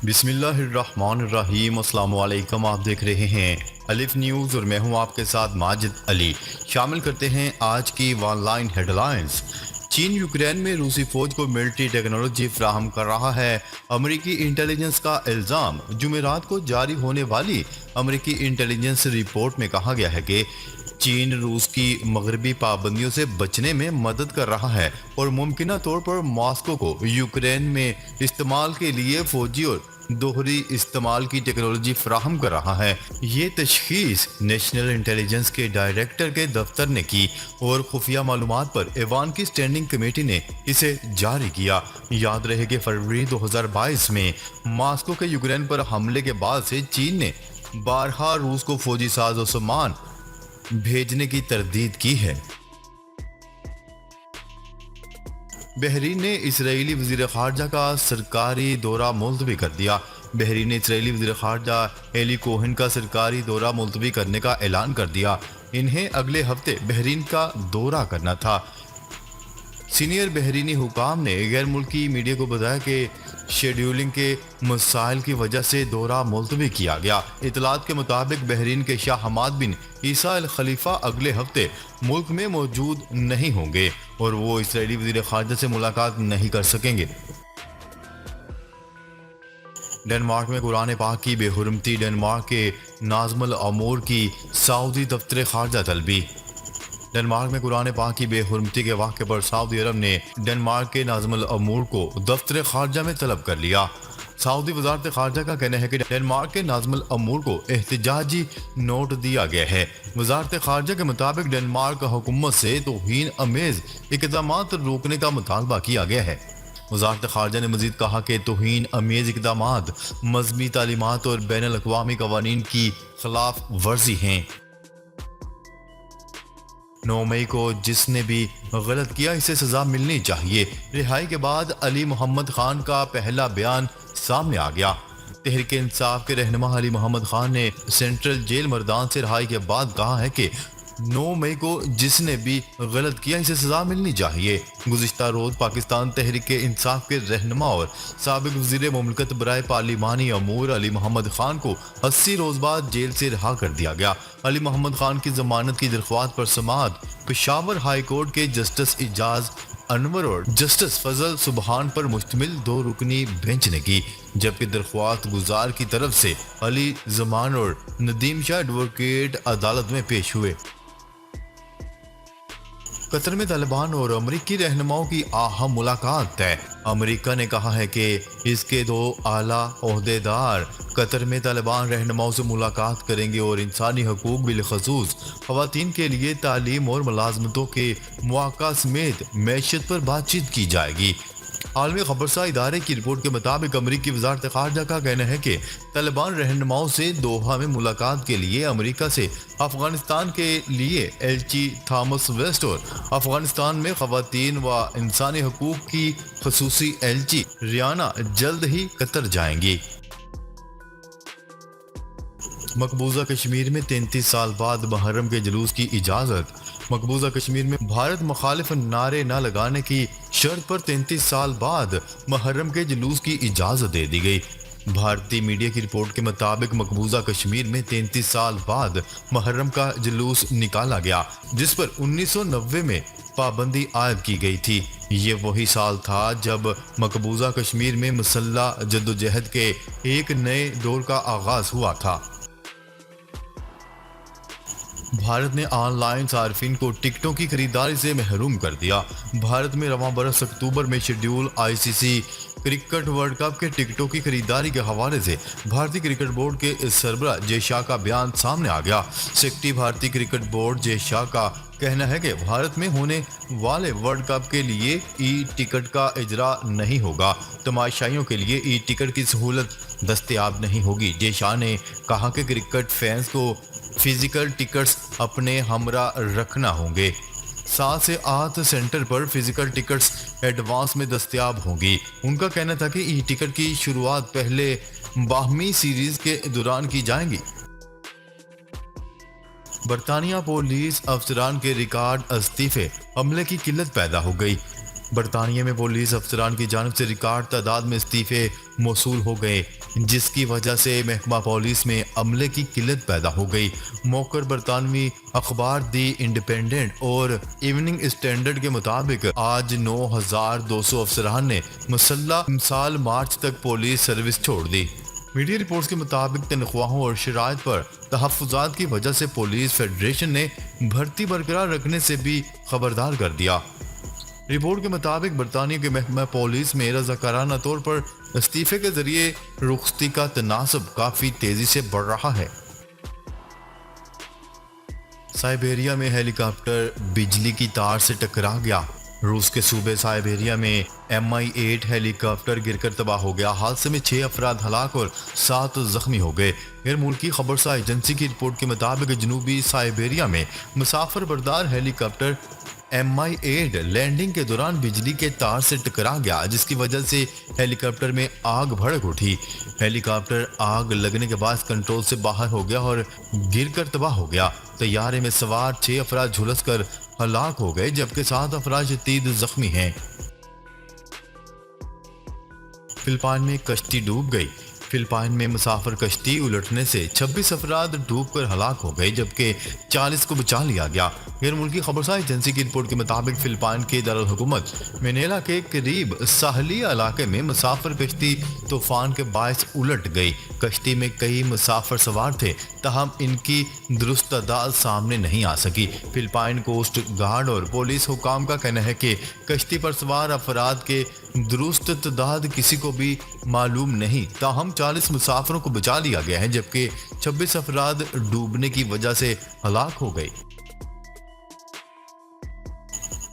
بسم اللہ الرحمن الرحیم۔ السلام علیکم، آپ دیکھ رہے ہیں الف نیوز اور میں ہوں آپ کے ساتھ ماجد علی۔ شامل کرتے ہیں آج کی آن لائن ہیڈ لائنز۔ چین یوکرین میں روسی فوج کو ملٹری ٹیکنالوجی فراہم کر رہا ہے، امریکی انٹیلیجنس کا الزام۔ جمعرات کو جاری ہونے والی امریکی انٹیلیجنس رپورٹ میں کہا گیا ہے کہ چین روس کی مغربی پابندیوں سے بچنے میں مدد کر رہا ہے اور ممکنہ طور پر ماسکو کو یوکرین میں استعمال کے لیے فوجی اور دوہری استعمال کی ٹیکنالوجی فراہم کر رہا ہے۔ یہ تشخیص نیشنل انٹیلیجنس کے ڈائریکٹر کے دفتر نے کی اور خفیہ معلومات پر ایوان کی اسٹینڈنگ کمیٹی نے اسے جاری کیا۔ یاد رہے کہ فروری 2022 میں ماسکو کے یوکرین پر حملے کے بعد سے چین نے بارہا روس کو فوجی ساز و سامان بھیجنے کی تردید کی ہے۔ بحرین نے اسرائیلی وزیر خارجہ کا سرکاری دورہ ملتوی کر دیا۔ بحرین نے اسرائیلی وزیر خارجہ ایلی کوہن کا سرکاری دورہ ملتوی کرنے کا اعلان کر دیا۔ انہیں اگلے ہفتے بحرین کا دورہ کرنا تھا۔ سینئر بحرینی حکام نے غیر ملکی میڈیا کو بتایا کہ شیڈیولنگ کے مسائل کی وجہ سے دورہ ملتوی کیا گیا۔ اطلاعات کے مطابق بحرین کے شاہ حماد بن عیسیٰ الخلیفہ اگلے ہفتے ملک میں موجود نہیں ہوں گے اور وہ اسرائیلی وزیر خارجہ سے ملاقات نہیں کر سکیں گے۔ ڈنمارک میں قرآن پاک کی بے حرمتی، ڈنمارک کے ناظم الامور کی سعودی دفتر خارجہ طلبی۔ ڈنمارک میں قرآن پاک کی بے حرمتی کے واقعے پر سعودی عرب نے ڈنمارک کے ناظم الامور کو دفتر خارجہ میں طلب کر لیا۔ سعودی وزارت خارجہ کا کہنا ہے کہ ڈنمارک کے ناظم الامور کو احتجاجی نوٹ دیا گیا ہے۔ وزارت خارجہ کے مطابق ڈنمارک حکومت سے توہین آمیز اقدامات روکنے کا مطالبہ کیا گیا ہے۔ وزارت خارجہ نے مزید کہا کہ توہین آمیز اقدامات مذہبی تعلیمات اور بین الاقوامی قوانین کی خلاف ورزی ہیں۔ 9 مئی کو جس نے بھی غلط کیا اسے سزا ملنی چاہیے۔ رہائی کے بعد علی محمد خان کا پہلا بیان سامنے آ گیا۔ تحریک انصاف کے رہنما علی محمد خان نے سینٹرل جیل مردان سے رہائی کے بعد کہا ہے کہ 9 مئی کو جس نے بھی غلط کیا اسے سزا ملنی چاہیے۔ گزشتہ روز پاکستان تحریک انصاف کے رہنما اور سابق وزیر مملکت برائے پارلیمانی امور علی محمد خان کو 80 روز بعد جیل سے رہا کر دیا گیا۔ علی محمد خان کی ضمانت کی درخواست پر سماعت پشاور ہائی کورٹ کے جسٹس اعجاز انور اور جسٹس فضل سبحان پر مشتمل 2 رکنی بینچ نے کی، جبکہ درخواست گزار کی طرف سے علی زمان اور ندیم شاہ ایڈوکیٹ عدالت میں پیش ہوئے۔ قطر میں طالبان اور امریکی رہنماؤں کی اہم ملاقات ہے۔ امریکہ نے کہا ہے کہ اس کے 2 اعلیٰ عہدیدار قطر میں طالبان رہنماؤں سے ملاقات کریں گے اور انسانی حقوق بالخصوص خواتین کے لیے تعلیم اور ملازمتوں کے مواقع سمیت معیشت پر بات چیت کی جائے گی۔ عالمی خبرساں ادارے کی رپورٹ کے مطابق امریکی وزارت خارجہ کا کہنا ہے کہ طالبان رہنماؤں سے دوحہ میں ملاقات کے لیے امریکہ سے افغانستان کے لیے ایلچی تھامس ویسٹ اور افغانستان میں خواتین و انسانی حقوق کی خصوصی ایلچی ریانا جلد ہی قطر جائیں گی۔ مقبوضہ کشمیر میں 33 سال بعد محرم کے جلوس کی اجازت۔ مقبوضہ کشمیر میں بھارت مخالف نعرے نہ لگانے کی شرط پر 33 سال بعد محرم کے جلوس کی اجازت دے دی گئی۔ بھارتی میڈیا کی رپورٹ کے مطابق مقبوضہ کشمیر میں 33 سال بعد محرم کا جلوس نکالا گیا، جس پر 1990 میں پابندی عائد کی گئی تھی۔ یہ وہی سال تھا جب مقبوضہ کشمیر میں مسلح جدوجہد کے ایک نئے دور کا آغاز ہوا تھا۔ بھارت نے آن لائن صارفین کو ٹکٹوں کی خریداری سے محروم کر دیا۔ بھارت میں رواں برس اکتوبر میں schedule ICC cricket world cup کے ٹکٹوں کی خریداری کے حوالے سے بھارتی کرکٹ بورڈ کے سربراہ جے شاہ کا بیان سامنے آ گیا۔ سیکرٹری بھارتی کرکٹ بورڈ جے شاہ کا کہنا ہے کہ بھارت میں ہونے والے ورلڈ کپ کے لیے ای ٹکٹ کا اجرا نہیں ہوگا، تماشائیوں کے لیے ای ٹکٹ کی سہولت دستیاب نہیں ہوگی۔ جے شاہ نے کہا کہ کرکٹ فینس کو فزیکل ٹکٹس اپنے ہمراہ رکھنا ہوں گے۔ 7 سے 8 سینٹر پر فزیکل ٹکٹس ایڈوانس میں دستیاب ہوں گی۔ ان کا کہنا تھا کہ ای ٹکٹ کی شروعات پہلے باہمی سیریز کے دوران کی جائیں گی۔ برطانیہ پولیس افسران کے ریکارڈ استعفے، عملے کی قلت پیدا ہو گئی۔ برطانیہ میں پولیس افسران کی جانب سے ریکارڈ تعداد میں استعفے موصول ہو گئے، جس کی وجہ سے محکمہ پولیس میں عملے کی قلت پیدا ہو گئی۔ موقر برطانوی اخبار دی انڈیپینڈنٹ اور ایوننگ اسٹینڈرڈ کے مطابق آج 9200 افسران نے مسلح سال مارچ تک پولیس سروس چھوڑ دی۔ میڈیا رپورٹس کے مطابق تنخواہوں اور شرائط پر تحفظات کی وجہ سے پولیس فیڈریشن نے بھرتی برقرار رکھنے سے بھی خبردار کر دیا۔ رپورٹ کے مطابق برطانیہ کے محکمہ پولیس میں رضاکارانہ طور پر استعفے کے ذریعے رخصتی کا تناسب کافی تیزی سے بڑھ رہا ہے۔ سائبیریا میں ہیلی کاپٹر بجلی کی تار سے ٹکرا گیا۔ روس کے صوبے سائبیریا میں MI-8 ہیلی کاپٹر گر کر تباہ ہو گیا۔ حادثے میں 6 افراد ہلاک اور 7 زخمی ہو گئے۔ غیر ملکی خبرسا ایجنسی کی رپورٹ کے مطابق جنوبی سائبیریا میں مسافر بردار ہیلی کاپٹر MI-8 لینڈنگ کے دوران بجلی کے تار سے ٹکرا گیا، جس کی وجہ سے ہیلی کاپٹر میں آگ بھڑک اٹھی۔ ہیلی کاپٹر آگ لگنے کے بعد کنٹرول سے باہر ہو گیا اور گر کر تباہ ہو گیا۔ طیارے میں سوار 6 افراد جھلس کر ہلاک ہو گئے، جبکہ 7 افراد شدید زخمی ہیں۔ فلپائن میں کشتی ڈوب گئی۔ فلپائن میں مسافر کشتی الٹنے سے 26 افراد ڈوب کر ہلاک ہو گئے، جبکہ 40 کو بچا لیا گیا۔ غیر ملکی خبرسا ایجنسی کی رپورٹ کے مطابق فلپائن کے دارالحکومت مینیلا کے قریب ساحلی علاقے میں مسافر کشتی طوفان کے باعث الٹ گئی۔ کشتی میں کئی مسافر سوار تھے، تاہم ان کی درست تعداد سامنے نہیں آ سکی۔ فلپائن کوسٹ گارڈ اور پولیس حکام کا کہنا ہے کہ کشتی پر سوار افراد کے درست تعداد کسی کو بھی معلوم نہیں، تاہم 40 مسافروں کو بچا لیا گیا ہے، جبکہ 26 افراد ڈوبنے کی وجہ سے ہلاک ہو گئے۔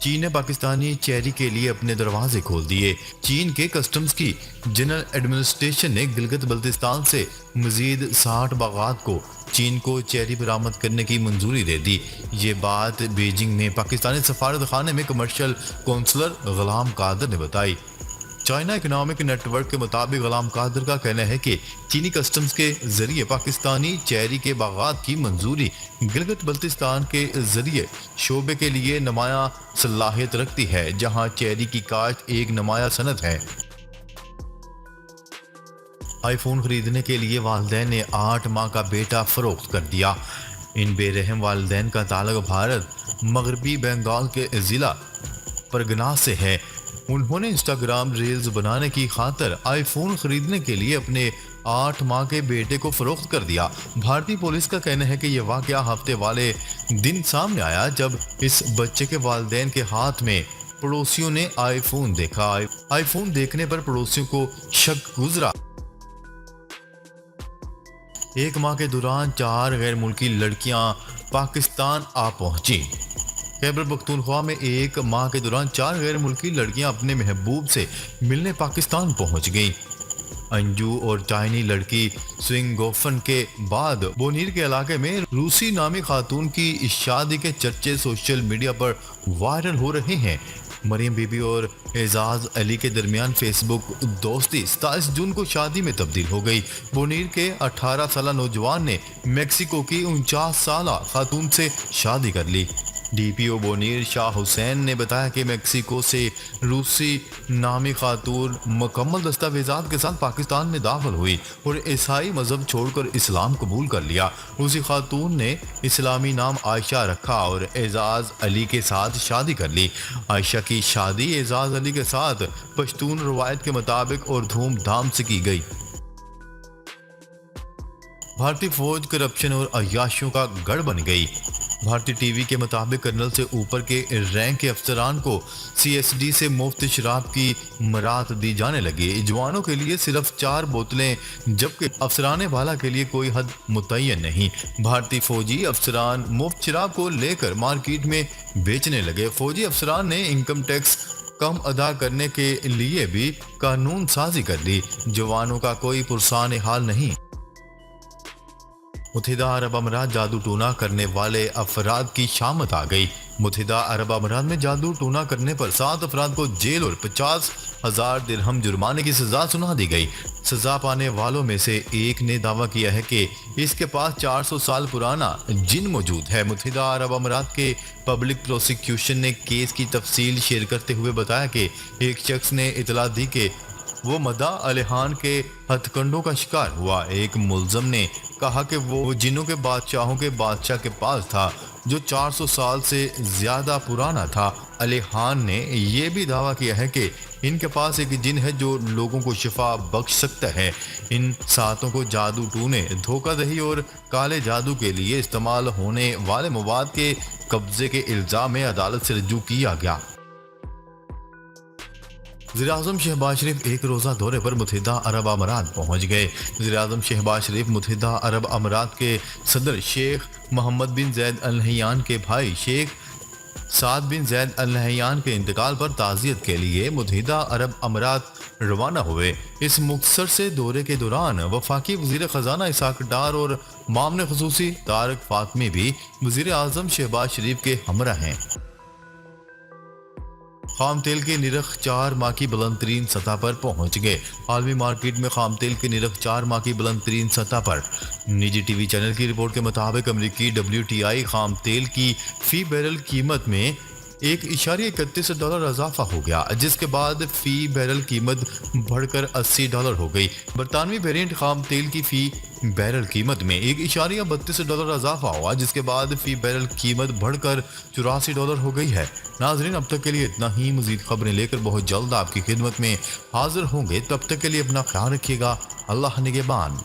چین نے پاکستانی چیری کے لیے اپنے دروازے کھول دیے۔ چین کے کسٹمز کی جنرل ایڈمنسٹریشن نے گلگت بلتستان سے مزید 60 باغات کو چین کو چیری برآمد کرنے کی منظوری دے دی۔ یہ بات بیجنگ میں پاکستانی سفارت خانے میں کمرشل کونسلر غلام قادر نے بتائی۔ چائنا اکنامک نیٹ ورک کے مطابق غلام قادر کا کہنا ہے کہ چینی کسٹمز کے ذریعے پاکستانی چیری کے باغات کی منظوری گلگت بلتستان کے ذریعے شعبے کے لیے نمایاں صلاحیت رکھتی ہے، جہاں چیری کی کاشت ایک نمایاں صنعت ہے۔ آئی فون خریدنے کے لیے والدین نے 8 ماہ کا بیٹا فروخت کر دیا۔ ان بے رحم والدین کا تعلق بھارت مغربی بنگال کے ضلع پرگنا سے ہے۔ انہوں نے انسٹاگرام ریلز بنانے کی خاطر آئی فون خریدنے کے لیے اپنے 8 ماہ کے بیٹے کو فروخت کر دیا۔ بھارتی پولیس کا کہنا ہے کہ یہ واقعہ ہفتے والے دن سامنے آیا جب اس بچے کے والدین کے ہاتھ میں پڑوسیوں نے آئی فون دیکھا۔ آئی فون دیکھنے پر پڑوسیوں کو شک گزرا۔ 1 ماہ کے دوران 4 غیر ملکی لڑکیاں پاکستان آ پہنچی۔ خیبر پختونخوا میں 1 ماہ کے دوران 4 غیر ملکی لڑکیاں اپنے محبوب سے ملنے پاکستان پہنچ گئیں۔ انجو اور چائنی لڑکی سوئنگ گوفن کے بعد بونیر کے علاقے میں روسی نامی خاتون کی شادی کے چرچے سوشل میڈیا پر وائرل ہو رہے ہیں۔ مریم بی بی اور اعزاز علی کے درمیان فیس بک دوستی 27 جون کو شادی میں تبدیل ہو گئی۔ بونیر کے 18 سالہ نوجوان نے میکسیکو کی 49 سالہ خاتون سے شادی کر لی۔ ڈی پی او بونیر شاہ حسین نے بتایا کہ میکسیکو سے روسی نامی خاتون مکمل دستاویزات کے ساتھ پاکستان میں داخل ہوئی اور عیسائی مذہب چھوڑ کر اسلام قبول کر لیا۔ روسی خاتون نے اسلامی نام عائشہ رکھا اور اعزاز علی کے ساتھ شادی کر لی۔ عائشہ کی شادی اعزاز علی کے ساتھ پشتون روایت کے مطابق اور دھوم دھام سے کی گئی۔ بھارتی فوج کرپشن اور عیاشیوں کا گڑھ بن گئی۔ بھارتی ٹی وی کے مطابق کرنل سے اوپر کے رینک کے افسران کو CSD سے مفت شراب کی مراعات دی جانے لگی۔ جوانوں کے لیے صرف 4 بوتلیں جبکہ افسران بالا کے لیے کوئی حد متعین نہیں۔ بھارتی فوجی افسران مفت شراب کو لے کر مارکیٹ میں بیچنے لگے۔ فوجی افسران نے انکم ٹیکس کم ادا کرنے کے لیے بھی قانون سازی کر لی۔ جوانوں کا کوئی پرسان حال نہیں۔ متحدہ عرب امارات جادو ٹونا کرنے والے افراد کی شامت آ گئی۔ متحدہ عرب امارات میں جادو ٹونا کرنے پر 7 افراد کو جیل اور 50 1000 درہم جرمانے کی سزا سنا دی گئی۔ سزا پانے والوں میں سے ایک نے دعویٰ کیا ہے کہ اس کے پاس 400 سال پرانا جن موجود ہے۔ متحدہ عرب امارات کے پبلک پروسیکیوشن نے کیس کی تفصیل شیئر کرتے ہوئے بتایا کہ ایک شخص نے اطلاع دی کہ وہ مدہ الہان کے ہتھ کنڈوں کا شکار ہوا۔ ایک ملزم نے کہا کہ وہ جنوں کے بادشاہوں کے بادشاہ کے پاس تھا جو 400 سال سے زیادہ پرانا تھا۔ الہان نے یہ بھی دعویٰ کیا ہے کہ ان کے پاس ایک جن ہے جو لوگوں کو شفا بخش سکتا ہے۔ ان ساتوں کو جادو ٹونے، دھوکہ دہی اور کالے جادو کے لیے استعمال ہونے والے مواد کے قبضے کے الزام میں عدالت سے رجوع کیا گیا۔ وزیراعظم شہباز شریف ایک روزہ دورے پر متحدہ عرب امارات پہنچ گئے۔ وزیراعظم شہباز شریف متحدہ عرب امارات کے صدر شیخ محمد بن زید ال نہیان کے بھائی شیخ سعد بن زید ال نہیان کے انتقال پر تعزیت کے لیے متحدہ عرب امارات روانہ ہوئے۔ اس مختصر سے دورے کے دوران وفاقی وزیر خزانہ اسحاق ڈار اور معاون خصوصی طارق فاطمی بھی وزیر اعظم شہباز شریف کے ہمراہ ہیں۔ خام تیل کے نرخ 4 ماہ کی بلند ترین سطح پر پہنچ گئے۔ عالمی مارکیٹ میں خام تیل کے نرخ 4 ماہ کی بلند ترین سطح پر۔ نجی ٹی وی چینل کی رپورٹ کے مطابق امریکی WTI خام تیل کی فی بیرل قیمت میں $1.31 اضافہ ہو گیا، جس کے بعد فی بیرل قیمت بڑھ کر $80 ہو گئی۔ برطانوی ویرینٹ خام تیل کی فی بیرل قیمت میں $1.32 اضافہ ہوا، جس کے بعد فی بیرل قیمت بڑھ کر $84 ہو گئی ہے۔ ناظرین، اب تک کے لیے اتنا ہی۔ مزید خبریں لے کر بہت جلد آپ کی خدمت میں حاضر ہوں گے۔ تب تک کے لیے اپنا خیال رکھیے گا۔ اللہ نگہبان۔